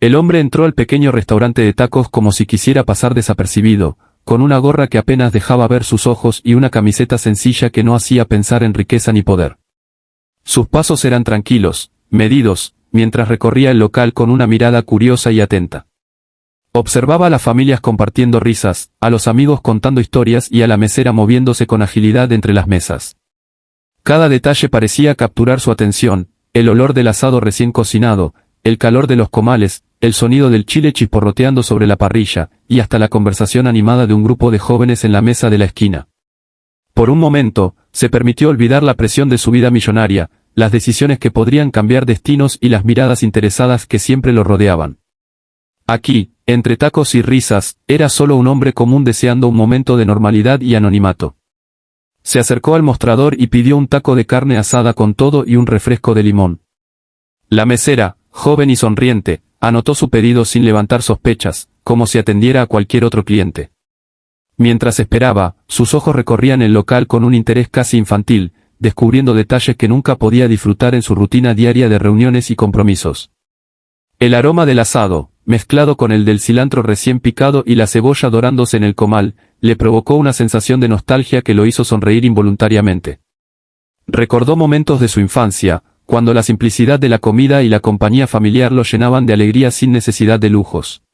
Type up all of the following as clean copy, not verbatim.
El hombre entró al pequeño restaurante de tacos como si quisiera pasar desapercibido, con una gorra que apenas dejaba ver sus ojos y una camiseta sencilla que no hacía pensar en riqueza ni poder. Sus pasos eran tranquilos, medidos, mientras recorría el local con una mirada curiosa y atenta. Observaba a las familias compartiendo risas, a los amigos contando historias y a la mesera moviéndose con agilidad entre las mesas. Cada detalle parecía capturar su atención: el olor del asado recién cocinado, el calor de los comales, el sonido del chile chisporroteando sobre la parrilla, y hasta la conversación animada de un grupo de jóvenes en la mesa de la esquina. Por un momento, se permitió olvidar la presión de su vida millonaria, las decisiones que podrían cambiar destinos y las miradas interesadas que siempre lo rodeaban. Aquí, entre tacos y risas, era solo un hombre común deseando un momento de normalidad y anonimato. Se acercó al mostrador y pidió un taco de carne asada con todo y un refresco de limón. La mesera, joven y sonriente, anotó su pedido sin levantar sospechas, como si atendiera a cualquier otro cliente. Mientras esperaba, sus ojos recorrían el local con un interés casi infantil, descubriendo detalles que nunca podía disfrutar en su rutina diaria de reuniones y compromisos. El aroma del asado, mezclado con el del cilantro recién picado y la cebolla dorándose en el comal, le provocó una sensación de nostalgia que lo hizo sonreír involuntariamente. Recordó momentos de su infancia, cuando la simplicidad de la comida y la compañía familiar lo llenaban de alegría sin necesidad de lujos.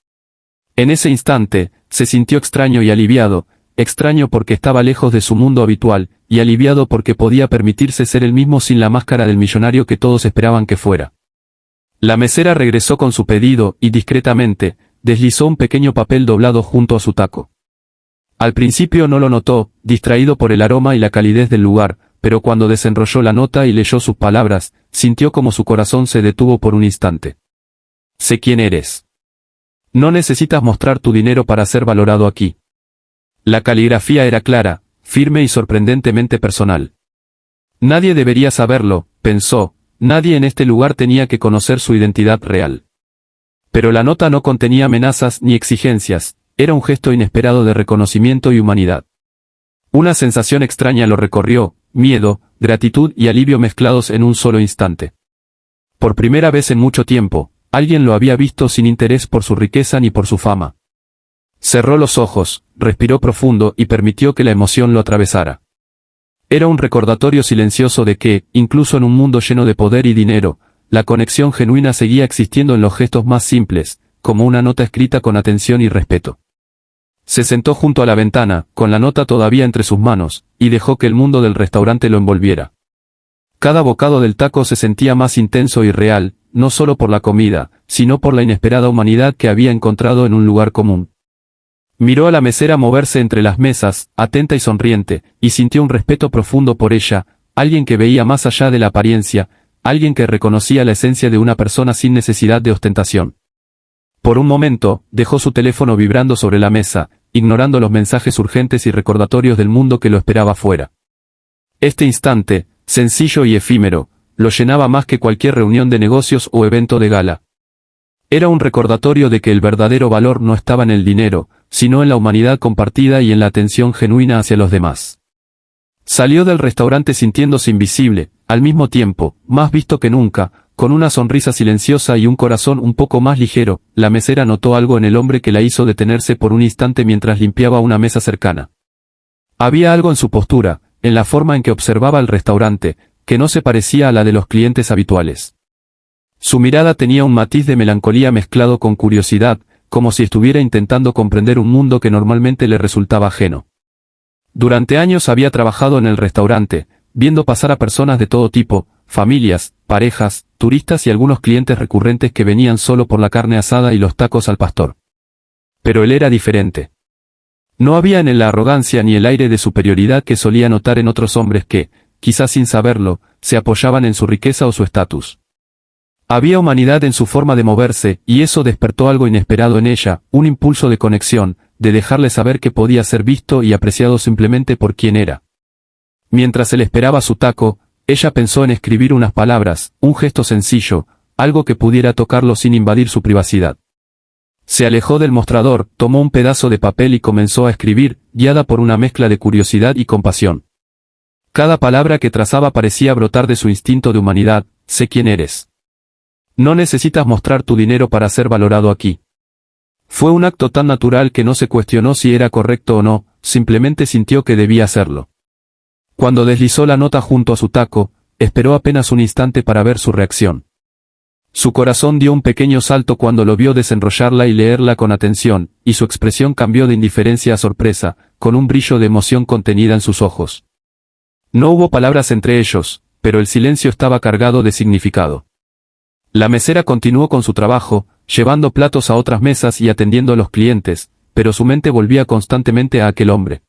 En ese instante, se sintió extraño y aliviado, extraño porque estaba lejos de su mundo habitual, y aliviado porque podía permitirse ser él mismo sin la máscara del millonario que todos esperaban que fuera. La mesera regresó con su pedido y discretamente, deslizó un pequeño papel doblado junto a su taco. Al principio no lo notó, distraído por el aroma y la calidez del lugar, pero cuando desenrolló la nota y leyó sus palabras, sintió como su corazón se detuvo por un instante. Sé quién eres. No necesitas mostrar tu dinero para ser valorado aquí. La caligrafía era clara, firme y sorprendentemente personal. Nadie debería saberlo, pensó, nadie en este lugar tenía que conocer su identidad real. Pero la nota no contenía amenazas ni exigencias, era un gesto inesperado de reconocimiento y humanidad. Una sensación extraña lo recorrió, miedo, gratitud y alivio mezclados en un solo instante. Por primera vez en mucho tiempo, alguien lo había visto sin interés por su riqueza ni por su fama. Cerró los ojos, respiró profundo y permitió que la emoción lo atravesara. Era un recordatorio silencioso de que, incluso en un mundo lleno de poder y dinero, la conexión genuina seguía existiendo en los gestos más simples, como una nota escrita con atención y respeto. Se sentó junto a la ventana, con la nota todavía entre sus manos, y dejó que el mundo del restaurante lo envolviera. Cada bocado del taco se sentía más intenso y real, no solo por la comida, sino por la inesperada humanidad que había encontrado en un lugar común. Miró a la mesera moverse entre las mesas, atenta y sonriente, y sintió un respeto profundo por ella, alguien que veía más allá de la apariencia, alguien que reconocía la esencia de una persona sin necesidad de ostentación. Por un momento, dejó su teléfono vibrando sobre la mesa, ignorando los mensajes urgentes y recordatorios del mundo que lo esperaba fuera. Este instante, sencillo y efímero, lo llenaba más que cualquier reunión de negocios o evento de gala. Era un recordatorio de que el verdadero valor no estaba en el dinero, sino en la humanidad compartida y en la atención genuina hacia los demás. Salió del restaurante sintiéndose invisible, al mismo tiempo, más visto que nunca, con una sonrisa silenciosa y un corazón un poco más ligero. La mesera notó algo en el hombre que la hizo detenerse por un instante mientras limpiaba una mesa cercana. Había algo en su postura, en la forma en que observaba el restaurante, que no se parecía a la de los clientes habituales. Su mirada tenía un matiz de melancolía mezclado con curiosidad, como si estuviera intentando comprender un mundo que normalmente le resultaba ajeno. Durante años había trabajado en el restaurante, viendo pasar a personas de todo tipo, familias, parejas, turistas y algunos clientes recurrentes que venían solo por la carne asada y los tacos al pastor. Pero él era diferente. No había en él la arrogancia ni el aire de superioridad que solía notar en otros hombres que, quizás sin saberlo, se apoyaban en su riqueza o su estatus. Había humanidad en su forma de moverse, y eso despertó algo inesperado en ella, un impulso de conexión, de dejarle saber que podía ser visto y apreciado simplemente por quien era. Mientras él esperaba su taco, ella pensó en escribir unas palabras, un gesto sencillo, algo que pudiera tocarlo sin invadir su privacidad. Se alejó del mostrador, tomó un pedazo de papel y comenzó a escribir, guiada por una mezcla de curiosidad y compasión. Cada palabra que trazaba parecía brotar de su instinto de humanidad. Sé quién eres. No necesitas mostrar tu dinero para ser valorado aquí. Fue un acto tan natural que no se cuestionó si era correcto o no, simplemente sintió que debía hacerlo. Cuando deslizó la nota junto a su taco, esperó apenas un instante para ver su reacción. Su corazón dio un pequeño salto cuando lo vio desenrollarla y leerla con atención, y su expresión cambió de indiferencia a sorpresa, con un brillo de emoción contenida en sus ojos. No hubo palabras entre ellos, pero el silencio estaba cargado de significado. La mesera continuó con su trabajo, llevando platos a otras mesas y atendiendo a los clientes, pero su mente volvía constantemente a aquel hombre.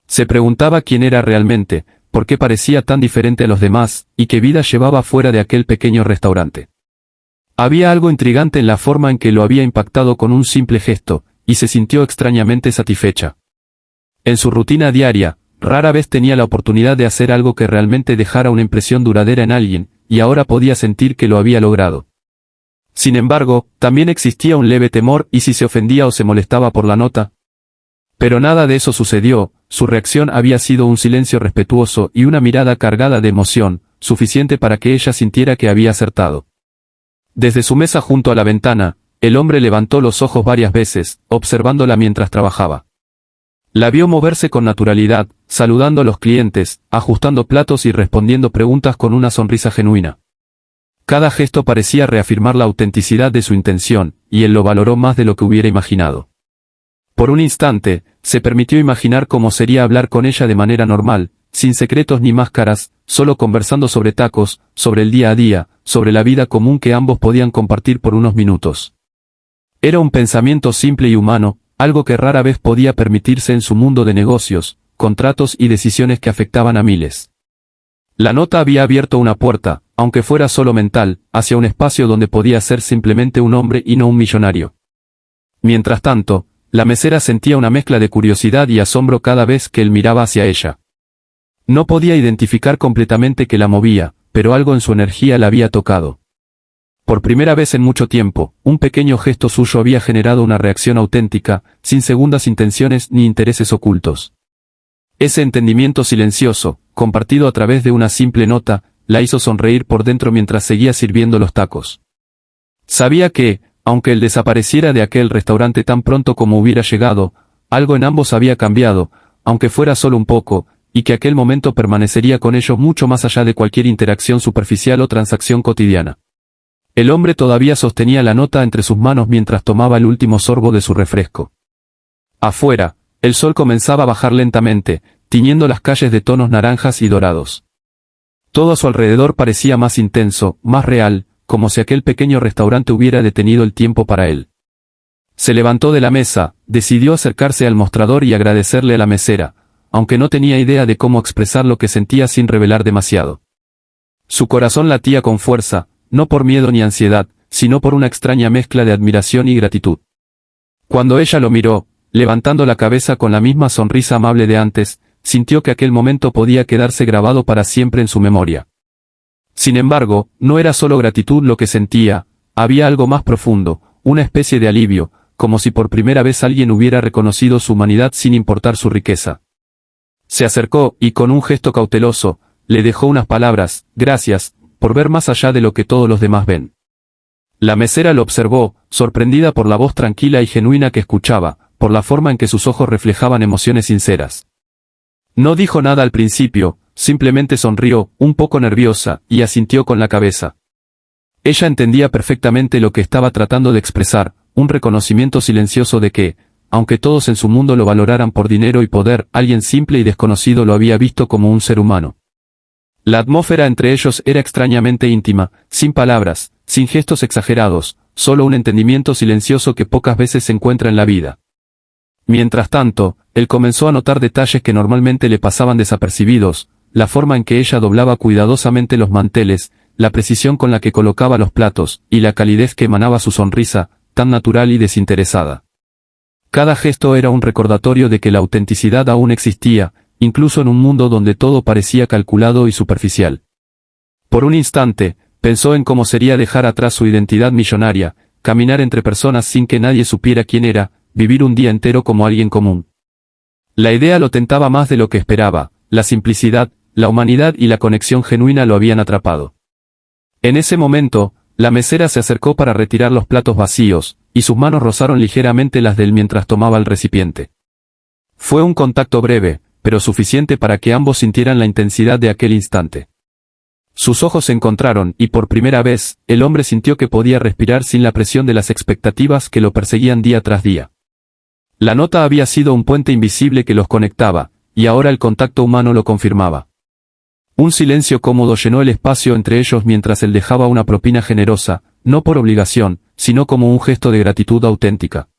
Se preguntaba quién era realmente, por qué parecía tan diferente a los demás, y qué vida llevaba fuera de aquel pequeño restaurante. Había algo intrigante en la forma en que lo había impactado con un simple gesto, y se sintió extrañamente satisfecha. En su rutina diaria, rara vez tenía la oportunidad de hacer algo que realmente dejara una impresión duradera en alguien, y ahora podía sentir que lo había logrado. Sin embargo, también existía un leve temor y si se ofendía o se molestaba por la nota. Pero nada de eso sucedió, su reacción había sido un silencio respetuoso y una mirada cargada de emoción, suficiente para que ella sintiera que había acertado. Desde su mesa junto a la ventana, el hombre levantó los ojos varias veces, observándola mientras trabajaba. La vio moverse con naturalidad, saludando a los clientes, ajustando platos y respondiendo preguntas con una sonrisa genuina. Cada gesto parecía reafirmar la autenticidad de su intención, y él lo valoró más de lo que hubiera imaginado. Por un instante, se permitió imaginar cómo sería hablar con ella de manera normal, sin secretos ni máscaras, solo conversando sobre tacos, sobre el día a día, sobre la vida común que ambos podían compartir por unos minutos. Era un pensamiento simple y humano, algo que rara vez podía permitirse en su mundo de negocios, contratos y decisiones que afectaban a miles. La nota había abierto una puerta, aunque fuera solo mental, hacia un espacio donde podía ser simplemente un hombre y no un millonario. Mientras tanto, la mesera sentía una mezcla de curiosidad y asombro cada vez que él miraba hacia ella. No podía identificar completamente qué la movía, pero algo en su energía la había tocado. Por primera vez en mucho tiempo, un pequeño gesto suyo había generado una reacción auténtica, sin segundas intenciones ni intereses ocultos. Ese entendimiento silencioso, compartido a través de una simple nota, la hizo sonreír por dentro mientras seguía sirviendo los tacos. Sabía que, aunque él desapareciera de aquel restaurante tan pronto como hubiera llegado, algo en ambos había cambiado, aunque fuera solo un poco, y que aquel momento permanecería con ellos mucho más allá de cualquier interacción superficial o transacción cotidiana. El hombre todavía sostenía la nota entre sus manos mientras tomaba el último sorbo de su refresco. Afuera, el sol comenzaba a bajar lentamente, tiñendo las calles de tonos naranjas y dorados. Todo a su alrededor parecía más intenso, más real, como si aquel pequeño restaurante hubiera detenido el tiempo para él. Se levantó de la mesa, decidió acercarse al mostrador y agradecerle a la mesera, aunque no tenía idea de cómo expresar lo que sentía sin revelar demasiado. Su corazón latía con fuerza, no por miedo ni ansiedad, sino por una extraña mezcla de admiración y gratitud. Cuando ella lo miró, levantando la cabeza con la misma sonrisa amable de antes, sintió que aquel momento podía quedarse grabado para siempre en su memoria. Sin embargo, no era solo gratitud lo que sentía, había algo más profundo, una especie de alivio, como si por primera vez alguien hubiera reconocido su humanidad sin importar su riqueza. Se acercó y con un gesto cauteloso, le dejó unas palabras, gracias, por ver más allá de lo que todos los demás ven. La mesera lo observó, sorprendida por la voz tranquila y genuina que escuchaba, por la forma en que sus ojos reflejaban emociones sinceras. No dijo nada al principio, simplemente sonrió, un poco nerviosa, y asintió con la cabeza. Ella entendía perfectamente lo que estaba tratando de expresar, un reconocimiento silencioso de que, aunque todos en su mundo lo valoraran por dinero y poder, alguien simple y desconocido lo había visto como un ser humano. La atmósfera entre ellos era extrañamente íntima, sin palabras, sin gestos exagerados, solo un entendimiento silencioso que pocas veces se encuentra en la vida. Mientras tanto, él comenzó a notar detalles que normalmente le pasaban desapercibidos, la forma en que ella doblaba cuidadosamente los manteles, la precisión con la que colocaba los platos, y la calidez que emanaba su sonrisa, tan natural y desinteresada. Cada gesto era un recordatorio de que la autenticidad aún existía, incluso en un mundo donde todo parecía calculado y superficial. Por un instante, pensó en cómo sería dejar atrás su identidad millonaria, caminar entre personas sin que nadie supiera quién era, vivir un día entero como alguien común. La idea lo tentaba más de lo que esperaba, la simplicidad, la humanidad y la conexión genuina lo habían atrapado. En ese momento, La mesera se acercó para retirar los platos vacíos, y sus manos rozaron ligeramente las de él mientras tomaba el recipiente. Fue un contacto breve, pero suficiente para que ambos sintieran la intensidad de aquel instante. Sus ojos se encontraron, y por primera vez, el hombre sintió que podía respirar sin la presión de las expectativas que lo perseguían día tras día. La nota había sido un puente invisible que los conectaba, y ahora el contacto humano lo confirmaba. Un silencio cómodo llenó el espacio entre ellos mientras él dejaba una propina generosa, no por obligación, sino como un gesto de gratitud auténtica.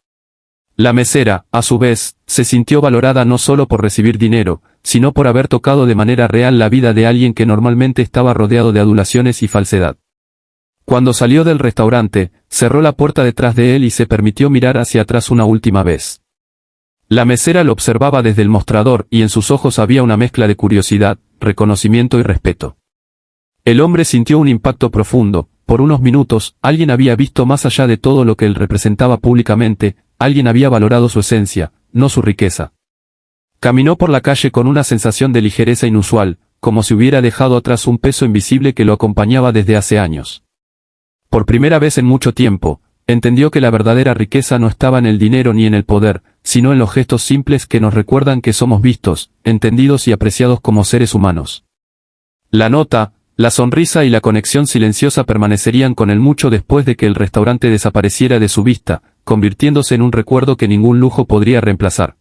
La mesera, a su vez, se sintió valorada no solo por recibir dinero, sino por haber tocado de manera real la vida de alguien que normalmente estaba rodeado de adulaciones y falsedad. Cuando salió del restaurante, cerró la puerta detrás de él y se permitió mirar hacia atrás una última vez. La mesera lo observaba desde el mostrador y en sus ojos había una mezcla de curiosidad, reconocimiento y respeto. El hombre sintió un impacto profundo. Por unos minutos, alguien había visto más allá de todo lo que él representaba públicamente, alguien había valorado su esencia, no su riqueza. Caminó por la calle con una sensación de ligereza inusual, como si hubiera dejado atrás un peso invisible que lo acompañaba desde hace años. Por primera vez en mucho tiempo, entendió que la verdadera riqueza no estaba en el dinero ni en el poder, sino en los gestos simples que nos recuerdan que somos vistos, entendidos y apreciados como seres humanos. La nota, la sonrisa y la conexión silenciosa permanecerían con él mucho después de que el restaurante desapareciera de su vista, convirtiéndose en un recuerdo que ningún lujo podría reemplazar.